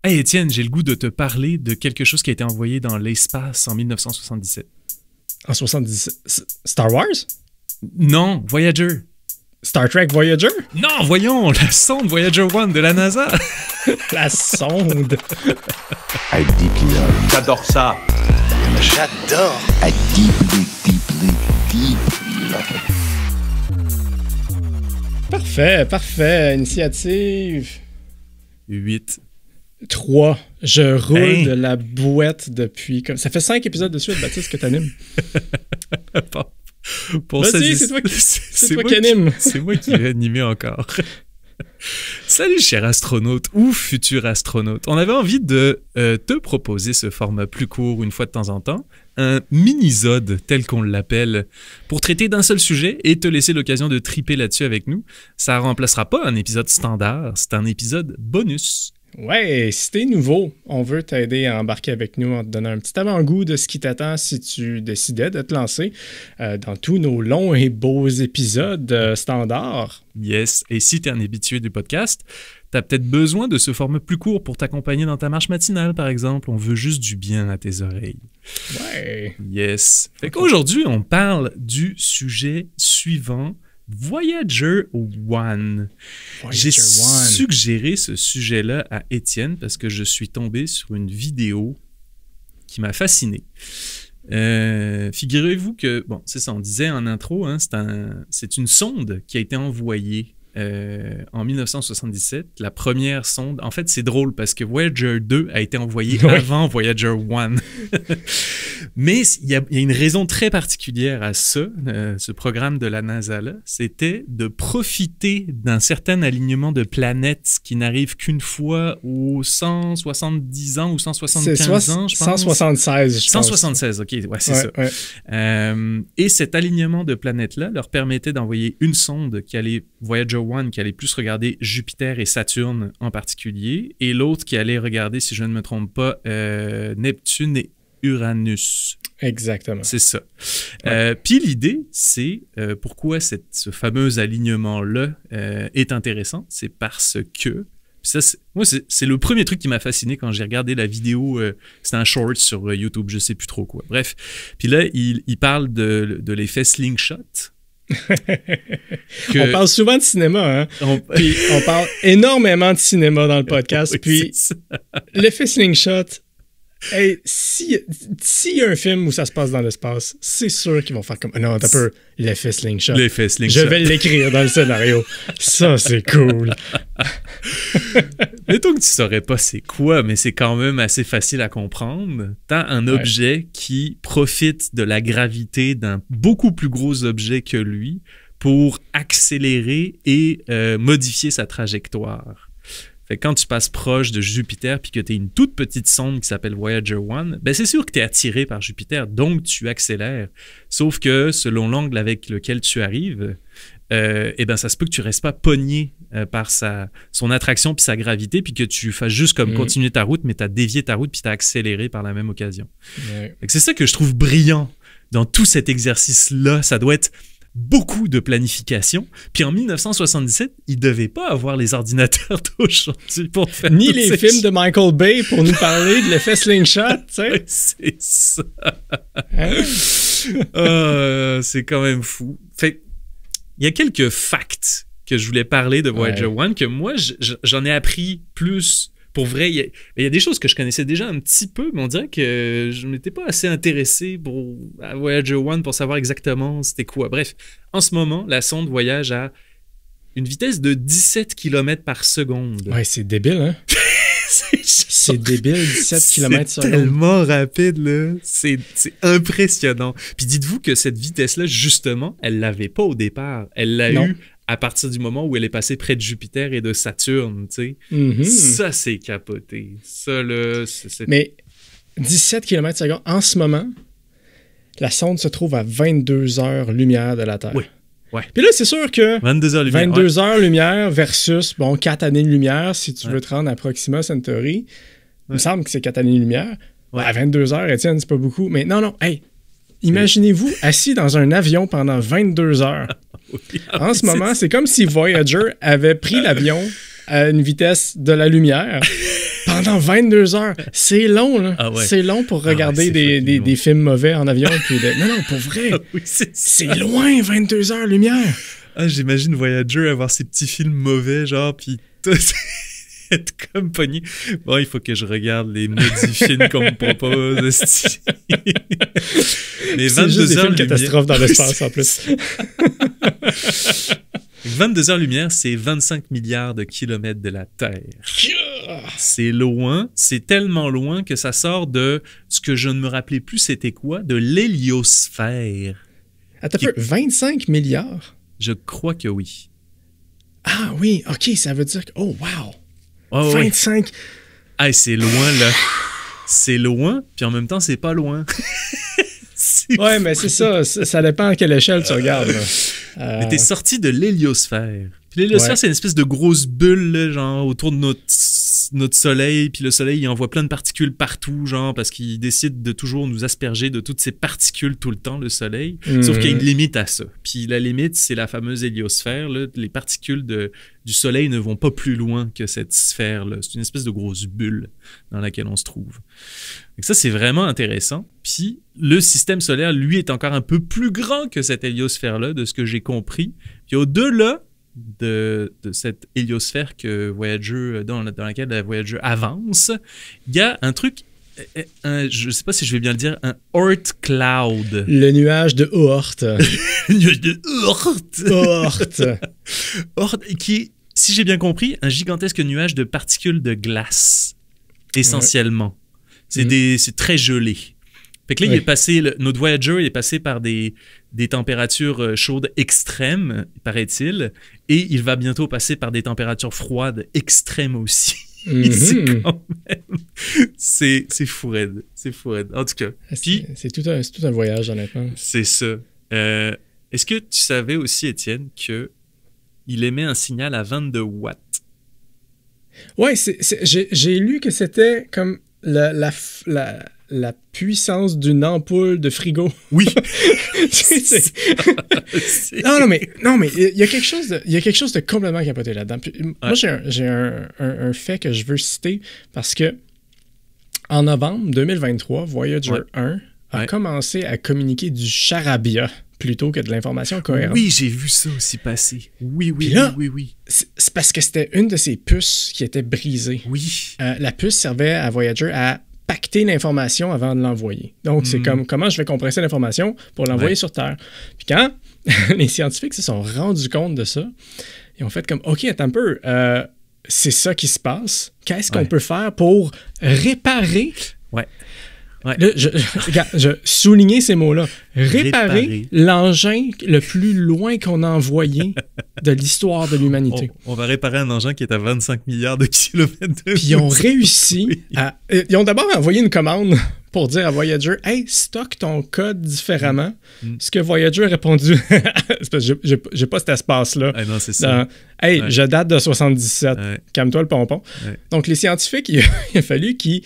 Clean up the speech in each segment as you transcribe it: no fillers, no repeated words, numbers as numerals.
Hey Étienne, j'ai le goût de te parler de quelque chose qui a été envoyé dans l'espace en 1977. En 77? Star Wars? Non, Voyager. Star Trek Voyager? Non, voyons, la sonde Voyager 1 de la NASA. La sonde. I deeply love. J'adore ça. J'adore. I deeply, deeply, deeply love. Parfait. Initiative 8. 3. Je roule Hein? de la boîte depuis... Ça fait 5 épisodes de suite, Baptiste, que t'animes. Vas-y, c'est toi qui anime. C'est moi qui vais animer encore. Salut, cher astronaute ou futur astronaute. On avait envie de te proposer ce format plus court une fois de temps en temps, un mini-zode tel qu'on l'appelle, pour traiter d'un seul sujet et te laisser l'occasion de triper là-dessus avec nous. Ça remplacera pas un épisode standard, c'est un épisode bonus. Ouais, si t'es nouveau, on veut t'aider à embarquer avec nous en te donnant un petit avant-goût de ce qui t'attend si tu décidais de te lancer dans tous nos longs et beaux épisodes standards. Yes, et si t'es un habitué du podcast, t'as peut-être besoin de ce format plus court pour t'accompagner dans ta marche matinale, par exemple. On veut juste du bien à tes oreilles. Ouais. Yes. Fait qu'aujourd'hui, on parle du sujet suivant, Voyager 1. J'ai suggéré ce sujet-là à Étienne parce que je suis tombé sur une vidéo qui m'a fasciné. Figurez-vous que, bon, c'est ça, on disait en intro, hein, c'est une sonde qui a été envoyée en 1977, la première sonde. En fait, c'est drôle parce que Voyager 2 a été envoyé avant Voyager 1. Mais il y a une raison très particulière à ça, ce programme de la NASA-là, c'était de profiter d'un certain alignement de planètes qui n'arrive qu'une fois aux 170 ans ou 175 ans, je pense. 176, je pense. 176, OK, ouais, c'est ça. Ouais. Et cet alignement de planètes-là leur permettait d'envoyer une sonde qui allait, Voyager 1, qui allait plus regarder Jupiter et Saturne en particulier, et l'autre qui allait regarder, si je ne me trompe pas, Neptune et Uranus. Exactement. C'est ça. Ouais. Puis l'idée, c'est pourquoi ce fameux alignement-là est intéressant, c'est parce que ça, c'est le premier truc qui m'a fasciné quand j'ai regardé la vidéo. C'était un short sur YouTube, je sais plus trop quoi. Bref. Puis là, il parle de l'effet slingshot. On parle souvent de cinéma, hein? Puis on parle énormément de cinéma dans le podcast. Puis l'effet slingshot, hey, s'il y a un film où ça se passe dans l'espace, c'est sûr qu'ils vont faire comme... Non, t'as peur, l'effet slingshot. L'effet slingshot. Je vais l'écrire dans le scénario. Ça, c'est cool. Mettons que tu saurais pas c'est quoi, mais c'est quand même assez facile à comprendre. T'as un objet qui profite de la gravité d'un beaucoup plus gros objet que lui pour accélérer et modifier sa trajectoire. Fait que quand tu passes proche de Jupiter puis que tu es une toute petite sonde qui s'appelle Voyager 1, ben c'est sûr que tu es attiré par Jupiter, donc tu accélères. Sauf que selon l'angle avec lequel tu arrives, eh ben ça se peut que tu restes pas pogné par son attraction puis sa gravité, puis que tu fasses juste comme continuer ta route, mais tu as dévié ta route puis tu as accéléré par la même occasion. Fait que c'est ça que je trouve brillant dans tout cet exercice-là. Ça doit être beaucoup de planification. Puis en 1977, ils ne devaient pas avoir les ordinateurs d'aujourd'hui pour faire ni les films de Michael Bay pour nous parler de l'effet slingshot, tu sais. C'est ça. C'est quand même fou. Fait il y a quelques facts que je voulais parler de Voyager 1 que moi, j'en ai appris plus. Pour vrai, il y a des choses que je connaissais déjà un petit peu, mais on dirait que je ne m'étais pas assez intéressé à Voyager 1 pour savoir exactement c'était quoi. Bref, en ce moment, la sonde voyage à une vitesse de 17 km par seconde. Ouais, c'est débile, hein? C'est débile, 17 km/s. C'est tellement rapide, là. C'est impressionnant. Puis dites-vous que cette vitesse-là, justement, elle l'avait pas au départ. Elle l'a eu à partir du moment où elle est passée près de Jupiter et de Saturne, tu sais. Ça, c'est capoté. Ça, là, c'est... Mais 17 km/s, en ce moment, la sonde se trouve à 22 heures-lumière de la Terre. Oui. Ouais. Puis là, c'est sûr que 22 heures-lumière 22 heures-lumière versus 4 années-lumière, si tu veux te rendre à Proxima Centauri, il me semble que c'est 4 années-lumière. Ouais. À 22 heures, Étienne, c'est pas beaucoup. Mais non, hey, imaginez-vous assis dans un avion pendant 22 heures. En ce moment, c'est comme si Voyager avait pris l'avion à une vitesse de la lumière Pendant 22 heures. C'est long, là. Ah ouais. C'est long pour regarder c'est fucking long. des films mauvais en avion. Non, pour vrai. Oui, c'est ça. C'est loin, 22 heures lumière. Ah, j'imagine Voyager avoir ces petits films mauvais, genre, puis tout... être comme pogné. Bon, il faut que je regarde les maudits films qu'on me propose. esti. Mais C'est juste 22 des heures films lumière... catastrophes dans l'espace, en plus. 22 heures lumière, c'est 25 milliards de kilomètres de la Terre. C'est loin. C'est tellement loin que ça sort de ce que je ne me rappelais plus c'était quoi, de l'héliosphère. Attends un peu, 25 milliards? Je crois que oui. Ah oui, OK, ça veut dire que... Oh, wow! Ah ouais. 25... Ah, c'est loin, là. C'est loin, puis en même temps, c'est pas loin. Ouais, mais c'est ça. Ça dépend à quelle échelle tu regardes. Là. Mais t'es sorti de l'héliosphère. Puis l'héliosphère, Ouais. c'est une espèce de grosse bulle, là, genre, autour de notre soleil. Puis le soleil, il envoie plein de particules partout, genre, parce qu'il décide de toujours nous asperger de toutes ces particules tout le temps, le soleil. Sauf qu'il y a une limite à ça. Puis la limite, c'est la fameuse héliosphère, là. Les particules du soleil ne vont pas plus loin que cette sphère-là. C'est une espèce de grosse bulle dans laquelle on se trouve. Donc ça, c'est vraiment intéressant. Puis le système solaire, lui, est encore un peu plus grand que cette héliosphère-là, de ce que j'ai compris. Puis au-delà de cette héliosphère que Voyager, dans laquelle la Voyager avance, il y a un truc, je ne sais pas si je vais bien le dire, un Oort cloud. Le nuage de Oort. Le nuage de Oort. Oort. Oort, qui est, si j'ai bien compris, un gigantesque nuage de particules de glace, essentiellement. C'est très gelé. Fait que là, il est passé, notre Voyager il est passé par des températures chaudes extrêmes, paraît-il, et il va bientôt passer par des températures froides extrêmes aussi. C'est quand même... C'est fou raide. C'est fou raide. En tout cas. Puis, c'est tout un voyage, honnêtement. c'est ça. Est-ce que tu savais aussi, Étienne, qu'il émet un signal à 22 watts? Ouais, j'ai lu que c'était comme la puissance d'une ampoule de frigo. Oui. Non, mais il y a quelque chose de complètement capoté là-dedans. Puis, moi, j'ai un fait que je veux citer parce que en novembre 2023, Voyager 1 a commencé à communiquer du charabia plutôt que de l'information cohérente. Oui, j'ai vu ça aussi passer. Oui. C'est parce que c'était une de ces puces qui était brisée. Oui. La puce servait à Voyager à pacter l'information avant de l'envoyer. Donc, c'est comme comment je vais compresser l'information pour l'envoyer sur Terre. Puis quand les scientifiques se sont rendus compte de ça, ils ont fait comme, OK, attends un peu, c'est ça qui se passe. Qu'est-ce qu'on peut faire pour réparer... Ouais. Là, je souligner ces mots-là. Réparer l'engin le plus loin qu'on a envoyé de l'histoire de l'humanité. On va réparer un engin qui est à 25 milliards de kilomètres de Puis ils ont réussi à... Ils ont d'abord envoyé une commande pour dire à Voyager « Hey, stocke ton code différemment. Ce que Voyager a répondu « C'est parce que j'ai pas cet espace-là. Ah non, c'est ça. Hey, je date de 77. Calme-toi le pompon. Donc, les scientifiques, il a fallu qu'ils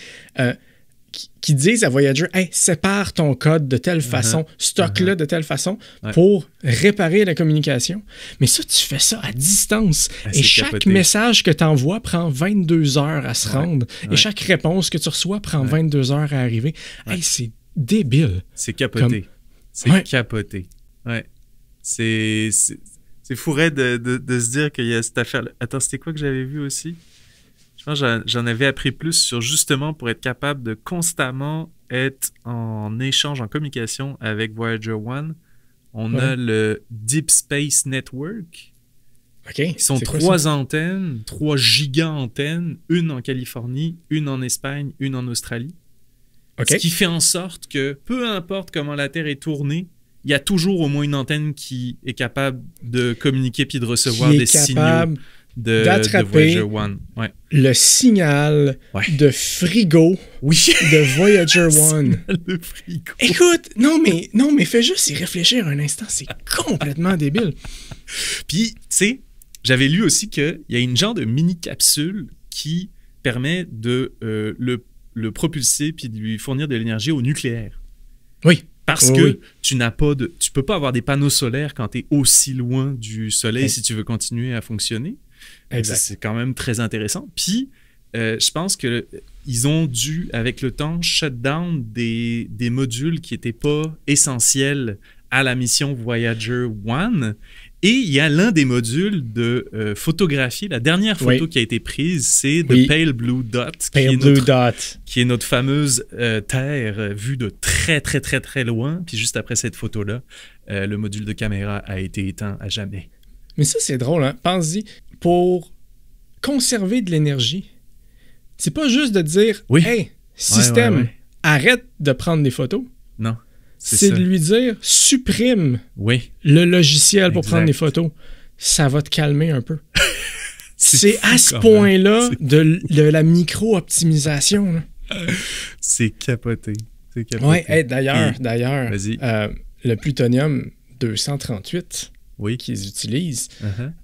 disent à Voyager, hey, sépare ton code de telle façon, stocke-le de telle façon pour réparer la communication. Mais ça, tu fais ça à distance. Et chaque message que tu envoies prend 22 heures à se rendre. Et chaque réponse que tu reçois prend 22 heures à arriver. Hey, c'est débile. C'est capoté. C'est capoté. Ouais. C'est fourré de se dire qu'il y a cette affaire. Attends, c'était quoi que j'avais vu aussi? J'en avais appris plus sur justement pour être capable de constamment être en échange, en communication avec Voyager 1. On a le Deep Space Network. Qui sont 3 antennes, 3 giga-antennes, une en Californie, une en Espagne, une en Australie. Ce qui fait en sorte que peu importe comment la Terre est tournée, il y a toujours au moins une antenne qui est capable de communiquer puis de recevoir des signaux. D'attraper le signal de frigo de Voyager 1. De frigo. Écoute, non mais fais juste y réfléchir un instant, c'est complètement débile. Puis, tu sais, j'avais lu aussi qu'il y a une genre de mini-capsule qui permet de le propulser puis de lui fournir de l'énergie au nucléaire. Oui. Parce que tu peux pas avoir des panneaux solaires quand tu es aussi loin du soleil si tu veux continuer à fonctionner. C'est quand même très intéressant. Puis, je pense que ils ont dû, avec le temps, shut down des modules qui n'étaient pas essentiels à la mission Voyager 1. Et il y a l'un des modules de photographie. La dernière photo qui a été prise, c'est The Pale Blue Dot, qui est notre fameuse Terre vue de très, très, très, très loin. Puis juste après cette photo-là, le module de caméra a été éteint à jamais. Mais ça, c'est drôle, hein? Pense-y. Pour conserver de l'énergie, c'est pas juste de dire « Hey, système, arrête de prendre des photos. » Non. C'est de lui dire « Supprime le logiciel pour prendre des photos. » Ça va te calmer un peu. C'est à ce point-là de la micro-optimisation. Là. C'est capoté. Oui, d'ailleurs, le plutonium 238 qu'ils utilisent,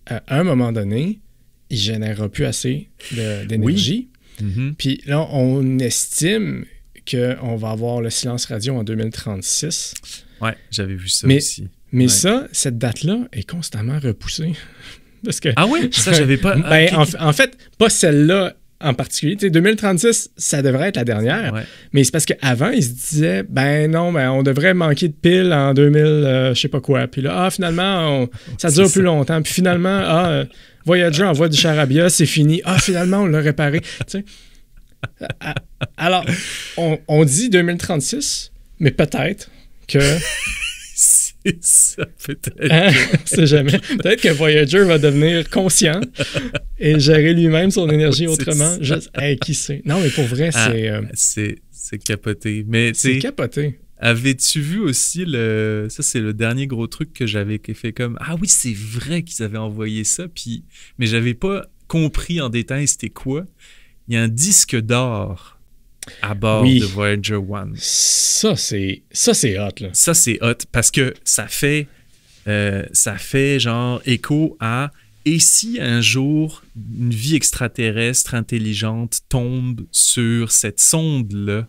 à un moment donné, il ne générera plus assez d'énergie. Puis là, on estime qu'on va avoir le silence radio en 2036. Ouais, j'avais vu ça aussi. Mais ça, cette date-là est constamment repoussée. Parce que, ah oui? Ça, j'avais pas... En fait, pas celle-là en particulier. T'sais, 2036, ça devrait être la dernière. Ouais. Mais c'est parce qu'avant, ils se disaient, on devrait manquer de piles en 2000, je sais pas quoi. Puis là, finalement, ça dure plus longtemps. Puis finalement, Voyager envoie du charabia, c'est fini. Finalement, on l'a réparé. T'sais. Alors, on dit 2036, mais peut-être que... C'est ça, peut-être. C'est jamais. Peut-être que Voyager va devenir conscient et gérer lui-même son énergie autrement. Qui sait? Non, mais pour vrai, c'est capoté. Mais c'est capoté. Avais-tu vu aussi ça, c'est le dernier gros truc que j'avais fait comme ah oui, c'est vrai qu'ils avaient envoyé ça, mais j'avais pas compris en détail c'était quoi. Il y a un disque d'or à bord de Voyager 1. Ça, c'est hot, là. Ça, c'est hot parce que ça fait genre écho à et si un jour une vie extraterrestre intelligente tombe sur cette sonde-là,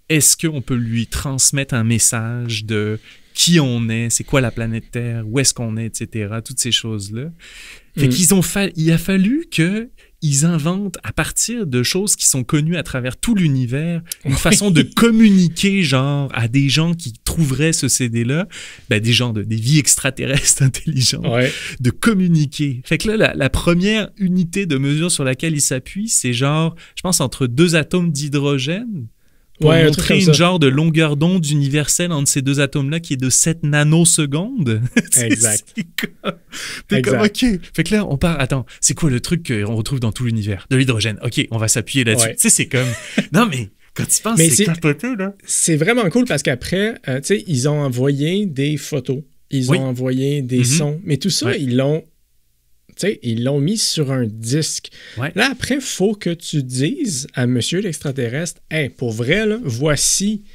est-ce qu'on peut lui transmettre un message de qui on est, c'est quoi la planète Terre, où est-ce qu'on est, etc., toutes ces choses-là. Fait il a fallu qu'ils inventent, à partir de choses qui sont connues à travers tout l'univers, une façon de communiquer, genre, à des gens qui trouveraient ce CD-là, des gens des vies extraterrestres intelligentes, de communiquer. Fait que là, la première unité de mesure sur laquelle ils s'appuient, c'est genre, je pense, entre 2 atomes d'hydrogène, pour montrer une genre de longueur d'onde universelle entre ces 2 atomes-là qui est de 7 nanosecondes. Exact. T'es comme, OK. Fait que là, on part... Attends, c'est quoi le truc qu'on retrouve dans tout l'univers? De l'hydrogène. OK, on va s'appuyer là-dessus. Tu sais, c'est comme... Non, mais quand tu penses, c'est capoté, là. C'est vraiment cool parce qu'après, tu sais, ils ont envoyé des photos. Ils ont envoyé des sons. Mais tout ça, ils l'ont mis sur un disque. Ouais. Là, après, il faut que tu dises à monsieur l'extraterrestre, « Hey, pour vrai, là, voici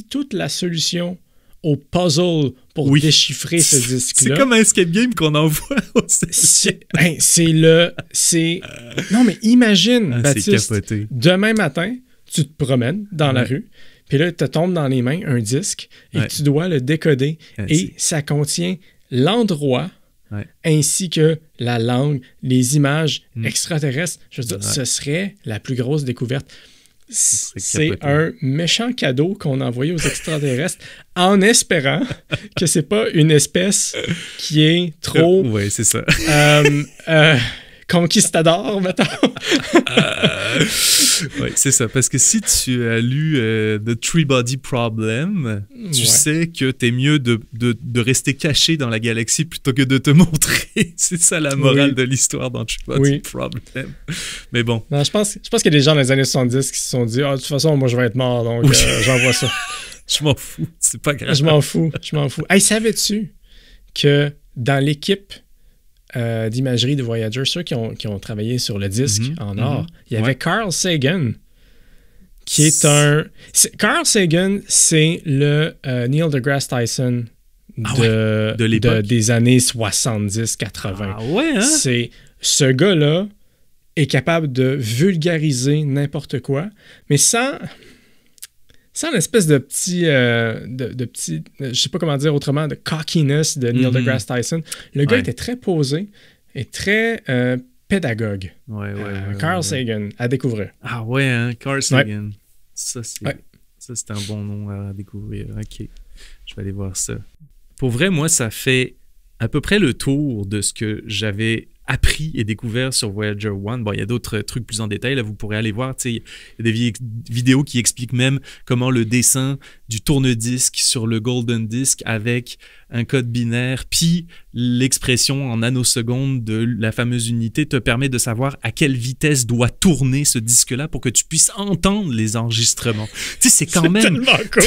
toute la solution au puzzle pour déchiffrer ce disque-là. » C'est comme un escape game qu'on envoie au Non, mais imagine, Baptiste, demain matin, tu te promènes dans la rue, puis là, te tombe dans les mains un disque et tu dois le décoder. Et ça contient l'endroit ainsi que la langue, les images extraterrestres. Je veux dire, ce serait la plus grosse découverte. C'est un méchant cadeau qu'on a envoyé aux extraterrestres en espérant que c'est pas une espèce qui est trop... oui, c'est ça. Conquistador, mettons. Oui, c'est ça. Parce que si tu as lu The Three Body Problem, tu sais que t'es mieux de rester caché dans la galaxie plutôt que de te montrer. C'est ça la morale de l'histoire dans Three Body Problem. Mais bon. Non, je pense qu'il y a des gens dans les années 70 qui se sont dit « de toute façon, moi, je vais être mort, donc j'envoie ça. » Je m'en fous. C'est pas grave. Je m'en fous. Hey, savais-tu que dans l'équipe d'imagerie de Voyager, ceux qui ont travaillé sur le disque en or, il y avait Carl Sagan, qui est Carl Sagan, c'est le Neil deGrasse Tyson de l'époque des années 70-80. Ah ouais, hein? C'est ce gars-là est capable de vulgariser n'importe quoi, mais sans une espèce de petit, je sais pas comment dire autrement, de cockiness de Neil deGrasse Tyson. Le gars était très posé et très pédagogue. Ouais, Carl ouais. Sagan, à découvrir. Ah ouais, hein, Carl Sagan. Ça, c'est un bon nom à découvrir. OK. Je vais aller voir ça. Pour vrai, moi, ça fait à peu près le tour de ce que j'avais appris et découvert sur Voyager 1. Bon, il y a d'autres trucs plus en détail, là, vous pourrez aller voir. Il y a des vidéos qui expliquent même comment le dessin du tourne-disque sur le Golden Disc avec un code binaire, puis l'expression en nanosecondes de la fameuse unité te permet de savoir à quelle vitesse doit tourner ce disque-là pour que tu puisses entendre les enregistrements. Tu sais, c'est quand même... tellement cool!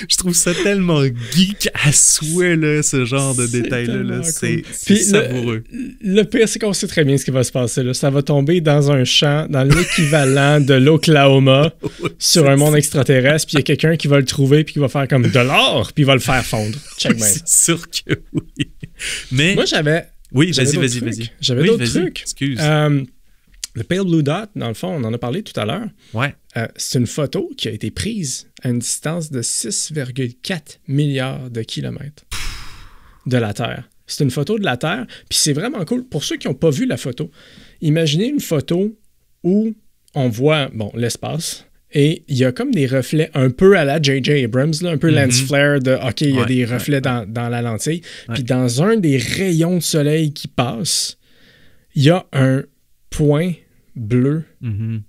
Je trouve ça tellement geek à souhait, là, ce genre de détails-là. Là. C'est savoureux. Le pire, c'est qu'on sait très bien ce qui va se passer. Là. Ça va tomber dans un champ, dans l'équivalent de l'Oklahoma, sur un monde extraterrestre, puis il y a quelqu'un qui va le trouver, puis qui va faire comme de l'or, puis il va le faire fondre. Check bien. C'est sûr que oui. Mais... Moi, j'avais... Oui, vas-y. J'avais d'autres trucs. Excuse. Le Pale Blue Dot, dans le fond, on en a parlé tout à l'heure. Ouais. C'est une photo qui a été prise à une distance de 6,4 milliards de kilomètres de la Terre. C'est une photo de la Terre, puis c'est vraiment cool. Pour ceux qui n'ont pas vu la photo, imaginez une photo où on voit, l'espace, et il y a comme des reflets un peu à la J.J. Abrams, là, un peu lens flare de « OK, il y a des reflets dans la lentille. Puis dans un des rayons de soleil qui passe, il y a un point bleu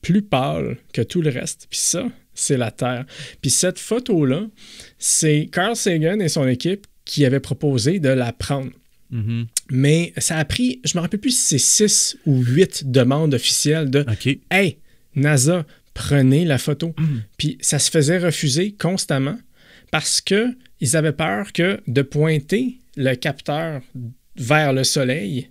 plus pâle que tout le reste. Puis ça, c'est la Terre. Puis cette photo-là, c'est Carl Sagan et son équipe qui avaient proposé de la prendre. Mais ça a pris, je me rappelle plus si c'est 6 ou 8 demandes officielles de « Hey, NASA, prenez la photo. » Puis ça se faisait refuser constamment parce qu'ils avaient peur que de pointer le capteur vers le soleil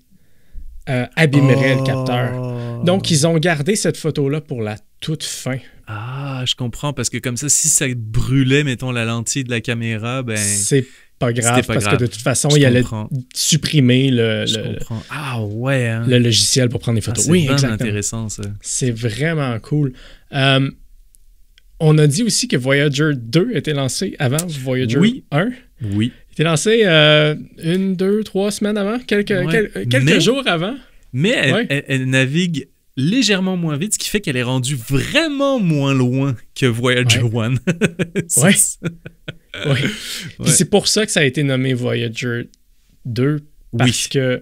abîmerait le capteur. Donc, ils ont gardé cette photo-là pour la toute fin. Ah, je comprends, parce que comme ça, si ça brûlait, mettons, la lentille de la caméra, ben... C'est pas grave, parce que de toute façon, il allait supprimer le logiciel pour prendre des photos. C'est vraiment intéressant, ça. C'est vraiment cool. On a dit aussi que Voyager 2 était lancé avant Voyager 1. Oui. Il était lancé 1, 2, 3 semaines avant, quelques jours avant. Mais elle navigue légèrement moins vite, ce qui fait qu'elle est rendue vraiment moins loin que Voyager 1. Oui. Puis c'est pour ça que ça a été nommé Voyager 2, parce que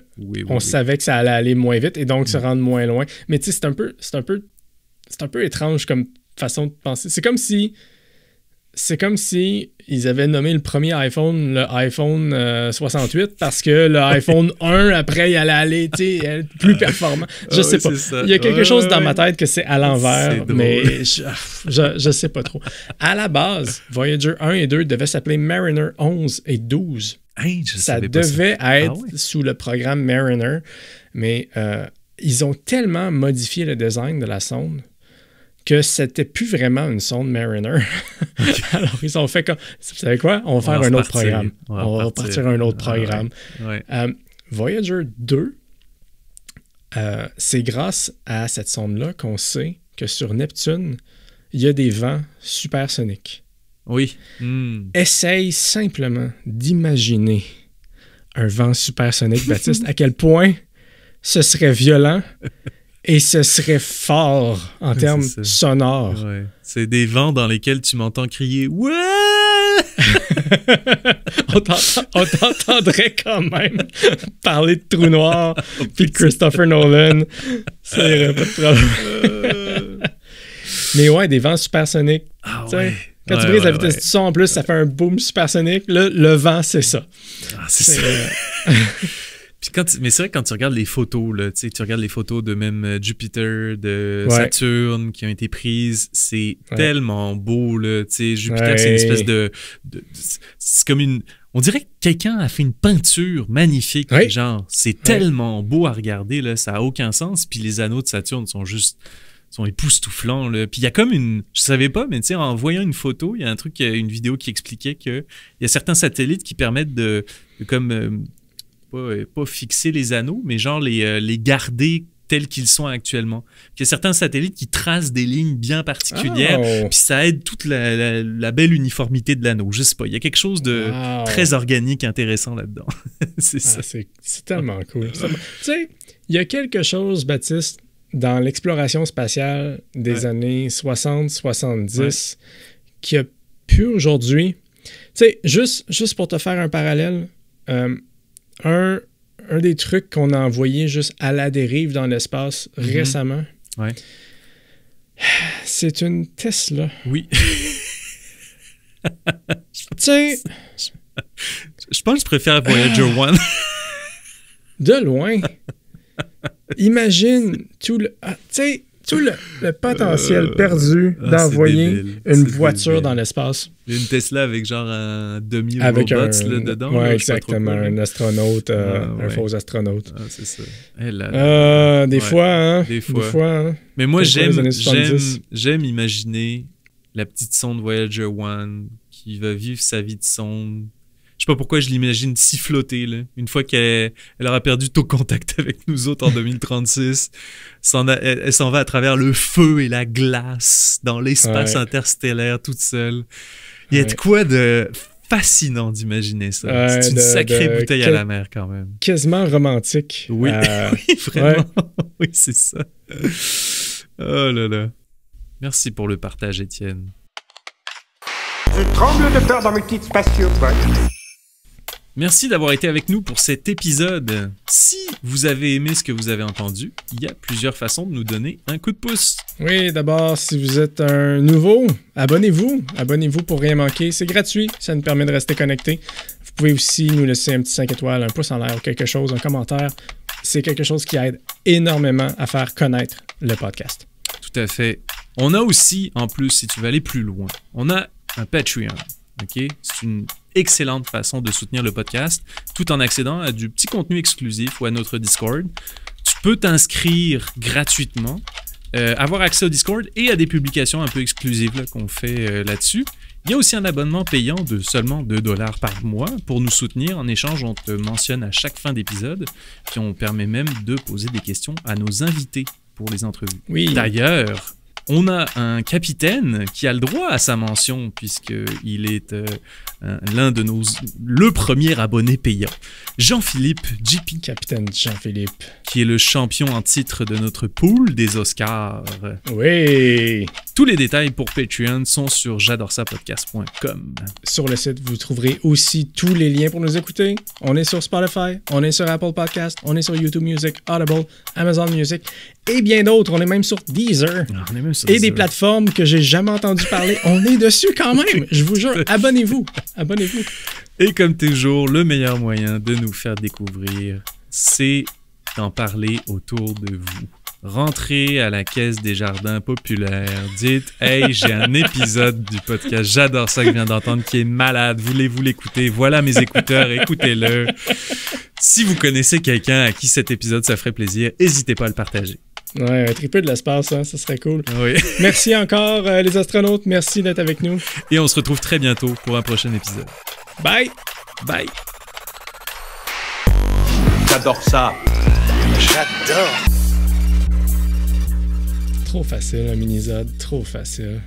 on savait que ça allait aller moins vite et donc se rendre moins loin. Mais tu sais, c'est un peu étrange comme façon de penser. C'est comme si ils avaient nommé le premier iPhone le iPhone 68 parce que le iPhone 1, après, il allait aller plus performant. Je sais pas. Il y a quelque chose dans ma tête que c'est à l'envers, mais je sais pas trop. À la base, Voyager 1 et 2 devaient s'appeler Mariner 11 et 12. Ça devait être sous le programme Mariner, mais ils ont tellement modifié le design de la sonde que c'était plus vraiment une sonde Mariner. Alors, ils ont fait comme... Vous savez quoi? On va faire un autre programme. On va partir un autre programme. Voyager 2, c'est grâce à cette sonde-là qu'on sait que sur Neptune, il y a des vents supersoniques. Oui. Essaye simplement d'imaginer un vent supersonique, Baptiste, à quel point ce serait violent et ce serait fort en termes sonores. Ouais. C'est des vents dans lesquels tu m'entends crier « Ouais! » on t'entendrait quand même parler de trou noir puis de Christopher Nolan. Ça irait pas de problème. Mais ouais, des vents supersoniques. Quand tu brises la vitesse du son, en plus, ça fait un boom supersonique. Là, le vent, c'est ça. C'est ça. Puis mais c'est vrai que quand tu regardes les photos, là, tu regardes les photos de même Jupiter, de Saturne qui ont été prises, c'est tellement beau. Là, Jupiter, c'est une espèce de c'est comme une... On dirait que quelqu'un a fait une peinture magnifique. Genre, c'est tellement beau à regarder, là, ça n'a aucun sens. Puis les anneaux de Saturne sont époustouflants. Là. Puis il y a comme une... Je savais pas, mais en voyant une photo, il y a une vidéo qui expliquait qu'il y a certains satellites qui permettent de comme... pas fixer les anneaux, mais genre les garder tels qu'ils sont actuellement. Il y a certains satellites qui tracent des lignes bien particulières, puis ça aide toute la belle uniformité de l'anneau. Je sais pas, il y a quelque chose de très organique, intéressant là-dedans. C'est ça. C'est tellement cool. Tu sais, il y a quelque chose, Baptiste, dans l'exploration spatiale des années 60-70 qui a pu aujourd'hui... Tu sais, juste pour te faire un parallèle, un des trucs qu'on a envoyé juste à la dérive dans l'espace récemment, c'est une Tesla. Oui. Tu sais... Je pense que je préfère Voyager 1. De loin. Imagine tout le potentiel perdu d'envoyer une voiture dans l'espace. Une Tesla avec genre un demi-robot dedans. Oui, exactement. Un astronaute, un faux astronaute. Ah, c'est ça. Des fois, hein? Des fois, hein? Mais moi, j'aime imaginer la petite sonde Voyager 1 qui va vivre sa vie de sonde. Je sais pas pourquoi je l'imagine siffloter, là. Une fois qu'elle aura perdu tout contact avec nous autres en 2036, elle s'en va à travers le feu et la glace dans l'espace interstellaire toute seule. Il y a de quoi de fascinant d'imaginer ça. C'est une sacrée bouteille à la mer quand même. Quasiment romantique. Oui, oui, vraiment. Oui, c'est ça. Oh là là. Merci pour le partage, Étienne. Je tremble de peur dans mes petites spatiaux. Merci d'avoir été avec nous pour cet épisode. Si vous avez aimé ce que vous avez entendu, il y a plusieurs façons de nous donner un coup de pouce. Oui, d'abord, si vous êtes un nouveau, abonnez-vous. Abonnez-vous pour rien manquer. C'est gratuit, ça nous permet de rester connectés. Vous pouvez aussi nous laisser un petit 5 étoiles, un pouce en l'air ou quelque chose, un commentaire. C'est quelque chose qui aide énormément à faire connaître le podcast. Tout à fait. On a aussi, en plus, si tu veux aller plus loin, on a un Patreon. Okay? C'est une excellente façon de soutenir le podcast tout en accédant à du petit contenu exclusif ou à notre Discord. Tu peux t'inscrire gratuitement, avoir accès au Discord et à des publications un peu exclusives là, qu'on fait là-dessus. Il y a aussi un abonnement payant de seulement $2 par mois pour nous soutenir. En échange, on te mentionne à chaque fin d'épisode, puis on permet même de poser des questions à nos invités pour les entrevues. Oui. D'ailleurs, on a un capitaine qui a le droit à sa mention puisqu'il est l'un de le premier abonné payant. Jean-Philippe JP. Capitaine Jean-Philippe. Qui est le champion en titre de notre pool des Oscars. Oui. Tous les détails pour Patreon sont sur j'adoresapodcast.com. Sur le site, vous trouverez aussi tous les liens pour nous écouter. On est sur Spotify, on est sur Apple Podcast, on est sur YouTube Music, Audible, Amazon Music et bien d'autres. On est même sur Deezer. Et des plateformes que j'ai jamais entendu parler. On est dessus quand même. Je vous jure, abonnez-vous. Abonnez-vous. Et comme toujours, le meilleur moyen de nous faire découvrir, c'est d'en parler autour de vous. Rentrez à la Caisse des Jardins populaires, dites « Hey, j'ai un épisode du podcast, j'adore ça que je viens d'entendre, qui est malade, voulez-vous l'écouter? Voilà mes écouteurs, écoutez-le. » Si vous connaissez quelqu'un à qui cet épisode ça ferait plaisir, n'hésitez pas à le partager. Ouais, un tripeux de l'espace, hein, ça serait cool. Oui. Merci encore les astronautes, merci d'être avec nous. Et on se retrouve très bientôt pour un prochain épisode. Bye! Bye! J'adore ça. J'adore. Trop facile, un mini-zode, trop facile.